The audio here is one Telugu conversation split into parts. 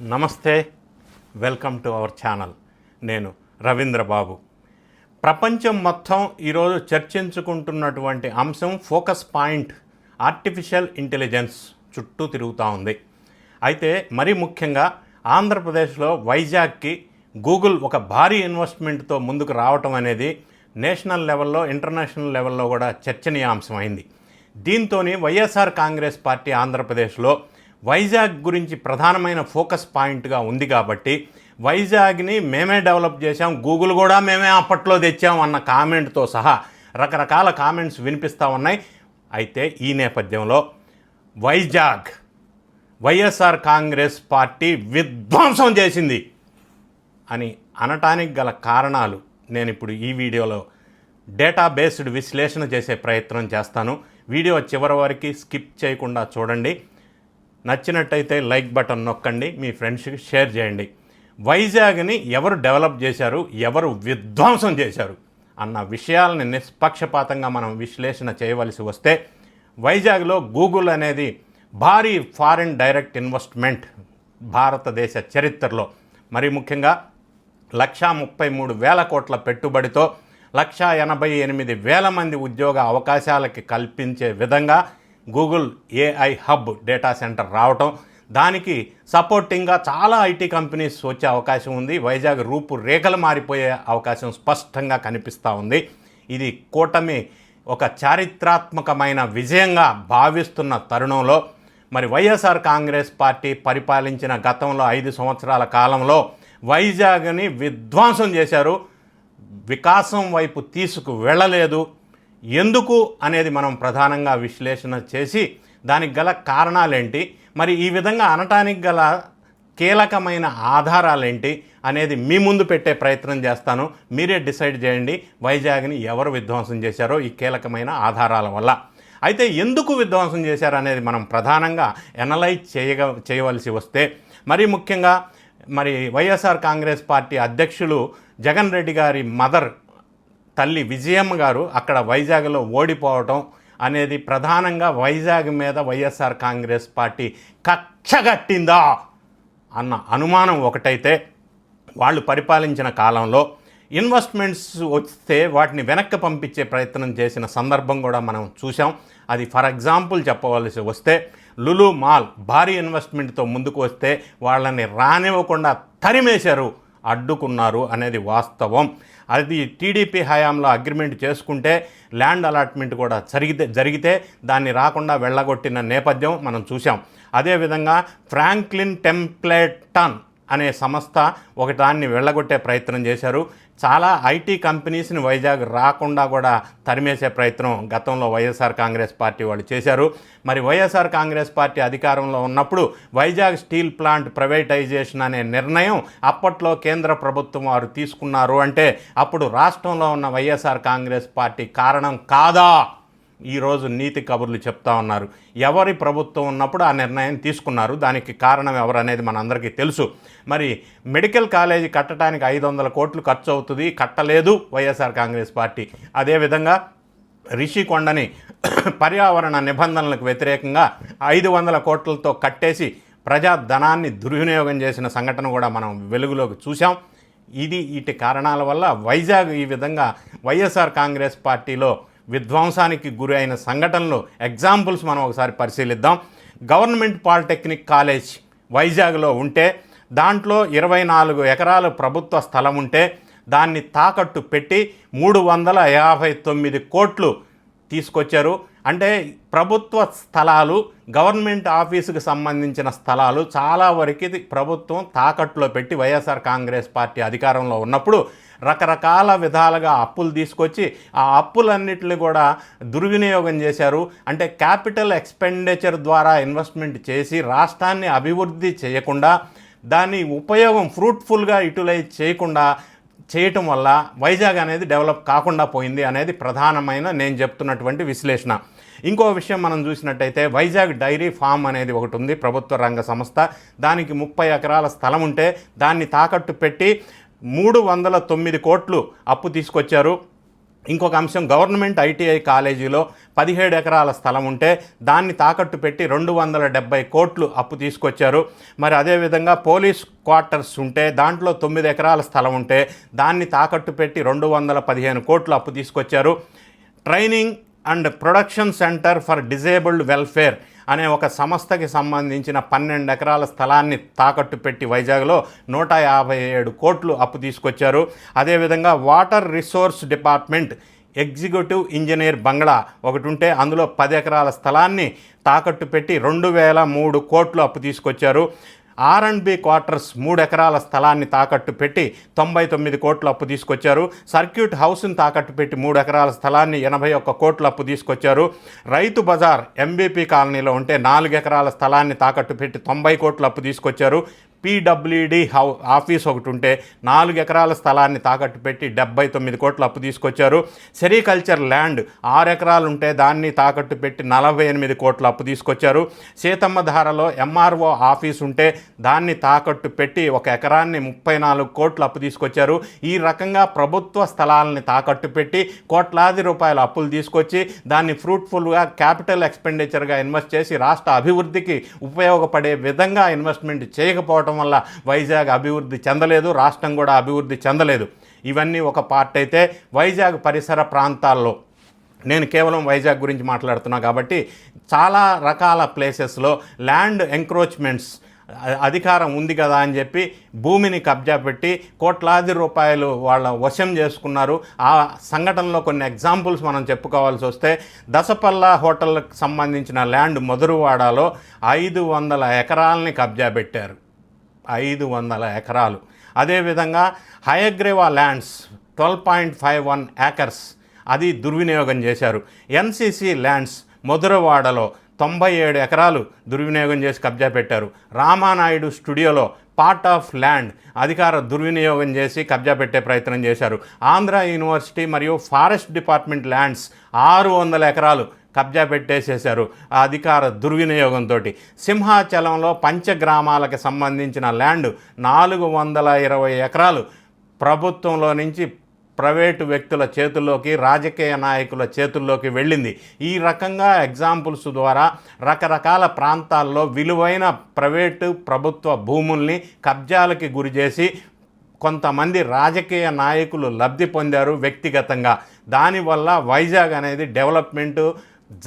నమస్తే, వెల్కమ్ టు అవర్ ఛానల్. నేను రవీంద్ర బాబు. ప్రపంచం మొత్తం ఈరోజు చర్చించుకుంటున్నటువంటి అంశం ఫోకస్ పాయింట్ ఆర్టిఫిషియల్ ఇంటెలిజెన్స్ చుట్టూ తిరుగుతూ ఉంది. అయితే మరీ ముఖ్యంగా ఆంధ్రప్రదేశ్లో వైజాగ్కి గూగుల్ ఒక భారీ ఇన్వెస్ట్మెంట్తో ముందుకు రావటం అనేది నేషనల్ లెవెల్లో, ఇంటర్నేషనల్ లెవెల్లో కూడా చర్చనీయాంశమైంది. దీంతో వైఎస్ఆర్ కాంగ్రెస్ పార్టీ ఆంధ్రప్రదేశ్లో వైజాగ్ గురించి ప్రధానమైన ఫోకస్ పాయింట్గా ఉంది. కాబట్టి వైజాగ్ని మేమే డెవలప్ చేశాం, గూగుల్ కూడా మేమే అప్పట్లో తెచ్చాం అన్న కామెంట్తో సహా రకరకాల కామెంట్స్ వినిపిస్తూ ఉన్నాయి. అయితే ఈ నేపథ్యంలో వైఎస్ఆర్ కాంగ్రెస్ పార్టీ విధ్వంసం చేసింది అని అనటానికి గల కారణాలు నేను ఇప్పుడు ఈ వీడియోలో డేటా బేస్డ్ విశ్లేషణ చేసే ప్రయత్నం చేస్తాను. వీడియో చివరి వరకు స్కిప్ చేయకుండా చూడండి. నచ్చినట్టయితే లైక్ బటన్ నొక్కండి, మీ ఫ్రెండ్స్కి షేర్ చేయండి. వైజాగ్ని ఎవరు డెవలప్ చేశారు, ఎవరు విధ్వంసం చేశారు అన్న విషయాలని నిష్పక్షపాతంగా మనం విశ్లేషణ చేయవలసి వస్తే, వైజాగ్లో గూగుల్ అనేది భారీ ఫారిన్ డైరెక్ట్ ఇన్వెస్ట్మెంట్ భారతదేశ చరిత్రలో, మరి ముఖ్యంగా 1,33,000 కోట్ల పెట్టుబడితో 1,88,000 మంది ఉద్యోగ అవకాశాలకి కల్పించే విధంగా Google AI hub data centre రావటం, దానికి సపోర్టింగ్గా చాలా ఐటీ కంపెనీస్ వచ్చే అవకాశం ఉంది. వైజాగ్ రూపురేఖలు మారిపోయే అవకాశం స్పష్టంగా కనిపిస్తూ ఉంది. ఇది కూటమి ఒక చారిత్రాత్మకమైన విజయంగా భావిస్తున్న తరుణంలో, మరి వైఎస్ఆర్ కాంగ్రెస్ పార్టీ పరిపాలించిన గతంలో 5 సంవత్సరాల కాలంలో వైజాగ్ని విధ్వంసం చేశారు. వికాసం వైపు తీసుకు వెళ్ళలేదు. ఎందుకు అనేది మనం ప్రధానంగా విశ్లేషణ చేసి దానికి గల కారణాలేంటి, మరి ఈ విధంగా అనటానికి గల కీలకమైన ఆధారాలేంటి అనేది మీ ముందు పెట్టే ప్రయత్నం చేస్తాను. మీరే డిసైడ్ చేయండి వైజాగ్ని ఎవరు విధ్వంసం చేశారో ఈ కీలకమైన ఆధారాల వల్ల. అయితే ఎందుకు విధ్వంసం చేశారు అనేది మనం ప్రధానంగా ఎనలైజ్ చేయవలసి వస్తే, మరీ ముఖ్యంగా మరి వైఎస్ఆర్ కాంగ్రెస్ పార్టీ అధ్యక్షులు జగన్ రెడ్డి గారి మదర్ తల్లి విజయమ్మ గారు అక్కడ వైజాగ్లో ఓడిపోవటం అనేది ప్రధానంగా వైజాగ్ మీద వైఎస్ఆర్ కాంగ్రెస్ పార్టీ కక్షగట్టిందా అన్న అనుమానం ఒకటైతే, వాళ్ళు పరిపాలించిన కాలంలో ఇన్వెస్ట్మెంట్స్ వస్తే వాటిని వెనక్కి పంపించే ప్రయత్నం చేసిన సందర్భం కూడా మనం చూసాం. అది ఫర్ ఎగ్జాంపుల్ చెప్పవలసి వస్తే, లులు మాల్ భారీ ఇన్వెస్ట్మెంట్తో ముందుకు వస్తే వాళ్ళని రానివ్వకుండా తరిమేశారు, అడ్డుకున్నారు అనేది వాస్తవం. అది టీడీపీ హయాంలో అగ్రిమెంట్ చేసుకుంటే ల్యాండ్ అలాట్మెంట్ కూడా జరిగితే దాన్ని రాకుండా వెళ్ళగొట్టిన నేపథ్యం మనం చూసాం. అదేవిధంగా ఫ్రాంక్లిన్ టెంప్లేటన్ అనే సంస్థ ఒకదాన్ని వెళ్ళగొట్టే ప్రయత్నం చేశారు. చాలా ఐటీ కంపెనీస్ని వైజాగ్ రాకుండా కూడా తరిమేసే ప్రయత్నం గతంలో వైఎస్ఆర్ కాంగ్రెస్ పార్టీ వాళ్ళు చేశారు. మరి వైఎస్ఆర్ కాంగ్రెస్ పార్టీ అధికారంలో ఉన్నప్పుడు వైజాగ్ స్టీల్ ప్లాంట్ ప్రైవేటైజేషన్ అనే నిర్ణయం అప్పట్లో కేంద్ర ప్రభుత్వం వారు తీసుకున్నారు అంటే అప్పుడు రాష్ట్రంలో ఉన్న వైఎస్ఆర్ కాంగ్రెస్ పార్టీ కారణం కాదా? ఈరోజు నీతి కబుర్లు చెప్తా ఉన్నారు. ఎవరి ప్రభుత్వం ఉన్నప్పుడు ఆ నిర్ణయం తీసుకున్నారు, దానికి కారణం ఎవరు అనేది మనందరికీ తెలుసు. మరి మెడికల్ కాలేజీ కట్టడానికి 500 కోట్లు ఖర్చు అవుతుంది, కట్టలేదు వైఎస్ఆర్ కాంగ్రెస్ పార్టీ. అదేవిధంగా రిషికొండని పర్యావరణ నిబంధనలకు వ్యతిరేకంగా 500 కోట్లతో కట్టేసి ప్రజాధనాన్ని దుర్వినియోగం చేసిన సంఘటన కూడా మనం వెలుగులోకి చూసాం. వీటి కారణాల వల్ల వైజాగ్ ఈ విధంగా వైఎస్ఆర్ కాంగ్రెస్ పార్టీలో విధ్వంసానికి గురి అయిన సంఘటనలు ఎగ్జాంపుల్స్ మనం ఒకసారి పరిశీలిద్దాం. గవర్నమెంట్ పాలిటెక్నిక్ కాలేజ్ వైజాగ్లో ఉంటే దాంట్లో 24 ఎకరాలు ప్రభుత్వ స్థలం ఉంటే దాన్ని తాకట్టు పెట్టి 359 కోట్లు తీసుకొచ్చారు. అంటే ప్రభుత్వ స్థలాలు, గవర్నమెంట్ ఆఫీసుకు సంబంధించిన స్థలాలు చాలా వరకు ప్రభుత్వం తాకట్టులో పెట్టి వైఎస్ఆర్ కాంగ్రెస్ పార్టీ అధికారంలో ఉన్నప్పుడు రకరకాల విధాలుగా అప్పులు తీసుకొచ్చి ఆ అప్పులన్నిటిని కూడా దుర్వినియోగం చేశారు. అంటే క్యాపిటల్ ఎక్స్పెండిచర్ ద్వారా ఇన్వెస్ట్మెంట్ చేసి రాష్ట్రాన్ని అభివృద్ధి చేయకుండా, దాని ఉపయోగం ఫ్రూట్ఫుల్గా యూటిలైజ్ చేయటం వల్ల వైజాగ్ అనేది డెవలప్ కాకుండా పోయింది అనేది ప్రధానమైన నేను చెప్తున్నటువంటి విశ్లేషణ. ఇంకో విషయం మనం చూసినట్టయితే వైజాగ్ డైరీ ఫామ్ అనేది ఒకటి ఉంది, ప్రభుత్వ రంగ సంస్థ. దానికి 30 ఎకరాల స్థలం ఉంటే దాన్ని తాకట్టు పెట్టి 309 కోట్లు అప్పు తీసుకొచ్చారు. ఇంకొక అంశం, గవర్నమెంట్ ఐటీఐ కాలేజీలో 17 ఎకరాల స్థలం ఉంటే దాన్ని తాకట్టు పెట్టి 270 కోట్లు అప్పు తీసుకొచ్చారు. మరి అదేవిధంగా పోలీస్ క్వార్టర్స్ ఉంటే దాంట్లో 9 ఎకరాల స్థలం ఉంటే దాన్ని తాకట్టు పెట్టి 215 కోట్లు అప్పు తీసుకొచ్చారు. Training and production centre for disabled welfare అనే ఒక సంస్థకి సంబంధించిన 12 ఎకరాల స్థలాన్ని తాకట్టు పెట్టి వైజాగ్లో 157 కోట్లు అప్పు తీసుకొచ్చారు. అదేవిధంగా water resource department executive engineer బంగ్లా ఒకటి ఉంటే అందులో 10 ఎకరాల స్థలాన్ని తాకట్టు పెట్టి 2003 కోట్లు అప్పు తీసుకొచ్చారు. R&B క్వార్టర్స్ 3 ఎకరాల స్థలాన్ని తాకట్టు పెట్టి 99 కోట్లు అప్పు తీసుకొచ్చారు. సర్క్యూట్ హౌస్ని తాకట్టు పెట్టి 3 ఎకరాల స్థలాన్ని 81 కోట్లు అప్పు తీసుకొచ్చారు. రైతు బజార్ ఎంబీపీ కాలనీలో ఉంటే 4 ఎకరాల స్థలాన్ని తాకట్టు పెట్టి 90 కోట్లు అప్పు తీసుకొచ్చారు. పీడబ్ల్యూడి ఆఫీస్ ఒకటి ఉంటే 4 ఎకరాల స్థలాన్ని తాకట్టు పెట్టి 79 కోట్లు అప్పు తీసుకొచ్చారు. సెరికల్చర్ ల్యాండ్ 6 ఎకరాలు ఉంటే దాన్ని తాకట్టు పెట్టి 48 కోట్లు అప్పు తీసుకొచ్చారు. సీతమ్మధారలో ఎంఆర్ఓ ఆఫీస్ ఉంటే దాన్ని తాకట్టు పెట్టి 1 ఎకరాన్ని 34 కోట్లు అప్పు తీసుకొచ్చారు. ఈ రకంగా ప్రభుత్వ స్థలాలని తాకట్టు పెట్టి కోట్లాది రూపాయల అప్పులు తీసుకొచ్చి దాన్ని ఫ్రూట్ఫుల్గా క్యాపిటల్ ఎక్స్పెండిచర్గా ఇన్వెస్ట్ చేసి రాష్ట్ర అభివృద్ధికి ఉపయోగపడే విధంగా ఇన్వెస్ట్మెంట్ చేయకపోవడం వల్ల వైజాగ్ అభివృద్ధి చెందలేదు, రాష్ట్రం కూడా అభివృద్ధి చెందలేదు. ఇవన్నీ ఒక పార్ట్ అయితే, వైజాగ్ పరిసర ప్రాంతాల్లో, నేను కేవలం వైజాగ్ గురించి మాట్లాడుతున్నా కాబట్టి చాలా రకాల ప్లేసెస్లో ల్యాండ్ ఎంక్రోచ్మెంట్స్ అధికారం ఉంది కదా అని చెప్పి భూమిని కబ్జా పెట్టి కోట్లాది రూపాయలు వాళ్ళ వశం చేసుకున్నారు. ఆ సంఘటనలో కొన్ని ఎగ్జాంపుల్స్ మనం చెప్పుకోవాల్సి వస్తే, దసపల్లా హోటల్కి సంబంధించిన ల్యాండ్ మధురవాడలో 500 ఎకరాలని కబ్జా పెట్టారు. 500 ఎకరాలు. అదేవిధంగా హయగ్రీవా ల్యాండ్స్ 12.51 ఏకర్స్ అది దుర్వినియోగం చేశారు. ఎన్సీసీ ల్యాండ్స్ మధురవాడలో 97 ఎకరాలు దుర్వినియోగం చేసి కబ్జా పెట్టారు. రామానాయుడు స్టూడియోలో పార్ట్ ఆఫ్ ల్యాండ్ అధికార దుర్వినియోగం చేసి కబ్జా పెట్టే ప్రయత్నం చేశారు. ఆంధ్ర యూనివర్సిటీ మరియు ఫారెస్ట్ డిపార్ట్మెంట్ ల్యాండ్స్ 600 ఎకరాలు కబ్జా పెట్టేసేశారు ఆ అధికార దుర్వినియోగంతో. సింహాచలంలో పంచగ్రామాలకు సంబంధించిన ల్యాండ్ 420 ఎకరాలు ప్రభుత్వంలో నుంచి ప్రైవేటు వ్యక్తుల చేతుల్లోకి, రాజకీయ నాయకుల చేతుల్లోకి వెళ్ళింది. ఈ రకంగా ఎగ్జాంపుల్స్ ద్వారా రకరకాల ప్రాంతాల్లో విలువైన ప్రైవేటు ప్రభుత్వ భూముల్ని కబ్జాలకి గురి చేసి కొంతమంది రాజకీయ నాయకులు లబ్ధి పొందారు వ్యక్తిగతంగా. దానివల్ల వైజాగ్ అనేది డెవలప్మెంటు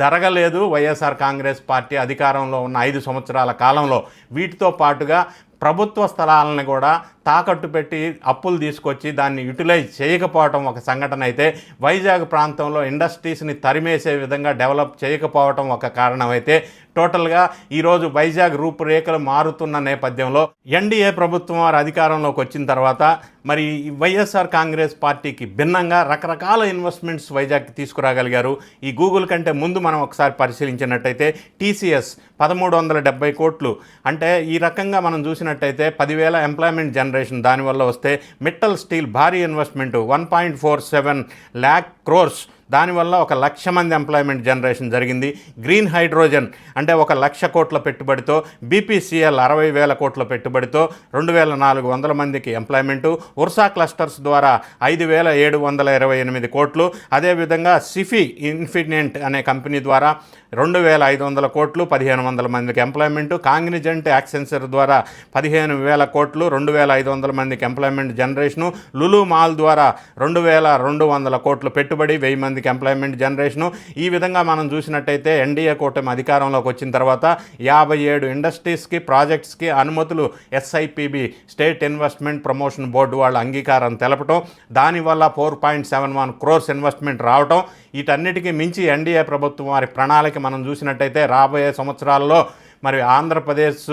జరగలేదు. వైఎస్ఆర్ కాంగ్రెస్ పార్టీ అధికారంలో ఉన్న 5 సంవత్సరాల కాలంలో వీటితో పాటుగా ప్రభుత్వ స్థలాలను కూడా తాకట్టు పెట్టి అప్పులు తీసుకొచ్చి దాన్ని యూటిలైజ్ చేయకపోవటం ఒక సంఘటన అయితే, వైజాగ్ ప్రాంతంలో ఇండస్ట్రీస్ని తరిమేసే విధంగా డెవలప్ చేయకపోవటం ఒక కారణం అయితే, టోటల్గా ఈరోజు వైజాగ్ రూపురేఖలు మారుతున్న నేపథ్యంలో ఎన్డీఏ ప్రభుత్వం వారు అధికారంలోకి వచ్చిన తర్వాత మరి వైఎస్ఆర్ కాంగ్రెస్ పార్టీకి భిన్నంగా రకరకాల ఇన్వెస్ట్మెంట్స్ వైజాగ్కి తీసుకురాగలిగారు. ఈ గూగుల్ కంటే ముందు మనం ఒకసారి పరిశీలించినట్టయితే టీసీఎస్ 1370 కోట్లు, అంటే ఈ రకంగా మనం చూసినట్టయితే 10,000 ఎంప్లాయ్మెంట్ జనరేషన్ దానివల్ల వస్తే, మిట్టల్ స్టీల్ భారీ ఇన్వెస్ట్మెంట్ 1.47 lakh crores దానివల్ల 1,00,000 మంది ఎంప్లాయ్మెంట్ జనరేషన్ జరిగింది. గ్రీన్ హైడ్రోజన్ అంటే 1,00,000 కోట్ల పెట్టుబడితో, బీపీసీఎల్ 60,000 కోట్ల పెట్టుబడితో 2,400 మందికి ఎంప్లాయ్మెంటు, ఉర్సా క్లస్టర్స్ ద్వారా 5,728 కోట్లు, అదేవిధంగా సిఫీ ఇన్ఫినియంట్ అనే కంపెనీ ద్వారా 2,500 కోట్లు 1,500 మందికి ఎంప్లాయ్మెంటు, కాంగ్నిజెంట్ యాక్సెన్సర్ ద్వారా 15,000 కోట్లు 2,500 మందికి ఎంప్లాయ్మెంట్ జనరేషను, లులు మాల్ ద్వారా 2,200 కోట్లు పెట్టుబడి 1,000 మందికి ఎంప్లాయ్మెంట్ జనరేషను. ఈ విధంగా మనం చూసినట్టయితే ఎన్డీఏ కూటమి అధికారంలోకి వచ్చిన తర్వాత 57 ఇండస్ట్రీస్కి, ప్రాజెక్ట్స్కి అనుమతులు SIPB state investment promotion board వాళ్ళ అంగీకారం తెలపటం, దానివల్ల 4.71 crores ఇన్వెస్ట్మెంట్ రావటం, వీటన్నిటికీ మించి ఎన్డీఏ ప్రభుత్వం వారి ప్రణాళిక మనం చూసినట్టయితే రాబోయే సంవత్సరాల్లో మరి ఆంధ్రప్రదేశ్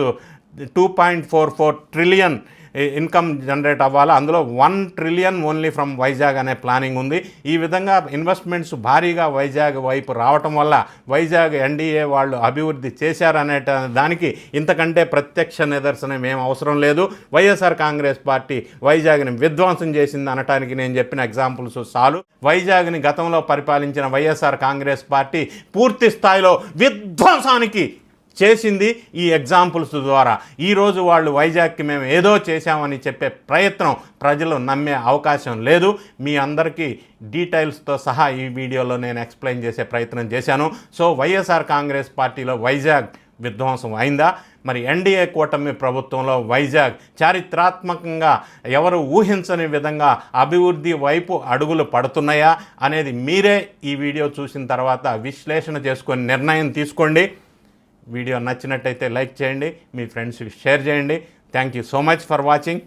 2.44 trillion ఇన్కమ్ జనరేట్ అవ్వాలి, అందులో 1 trillion ఓన్లీ ఫ్రమ్ వైజాగ్ అనే ప్లానింగ్ ఉంది. ఈ విధంగా ఇన్వెస్ట్మెంట్స్ భారీగా వైజాగ్ వైపు రావటం వల్ల వైజాగ్ ఎన్డీఏ వాళ్ళు అభివృద్ధి చేశారనే దానికి ఇంతకంటే ప్రత్యక్ష నిదర్శనం ఏం అవసరం లేదు. వైఎస్ఆర్ కాంగ్రెస్ పార్టీ వైజాగ్ని విధ్వంసం చేసింది అనటానికి నేను చెప్పిన ఎగ్జాంపుల్స్ చాలు. వైజాగ్ని గతంలో పరిపాలించిన వైఎస్ఆర్ కాంగ్రెస్ పార్టీ పూర్తి స్థాయిలో విధ్వంసానికి చేసింది ఈ ఎగ్జాంపుల్స్ ద్వారా. ఈరోజు వాళ్ళు వైజాగ్కి మేము ఏదో చేశామని చెప్పే ప్రయత్నం ప్రజలు నమ్మే అవకాశం లేదు. మీ అందరికీ డీటెయిల్స్తో సహా ఈ వీడియోలో నేను ఎక్స్ప్లెయిన్ చేసే ప్రయత్నం చేశాను. సో వైఎస్ఆర్ కాంగ్రెస్ పార్టీలో వైజాగ్ విధ్వంసం అయిందా? మరి ఎన్డీఏ కూటమి ప్రభుత్వంలో వైజాగ్ చారిత్రాత్మకంగా ఎవరు ఊహించని విధంగా అభివృద్ధి వైపు అడుగులు పడుతున్నాయా అనేది మీరే ఈ వీడియో చూసిన తర్వాత విశ్లేషణ చేసుకొని నిర్ణయం తీసుకోండి. వీడియో నచ్చినట్టయితే లైక్ చేయండి, మీ ఫ్రెండ్స్కి షేర్ చేయండి. Thank you so much for watching.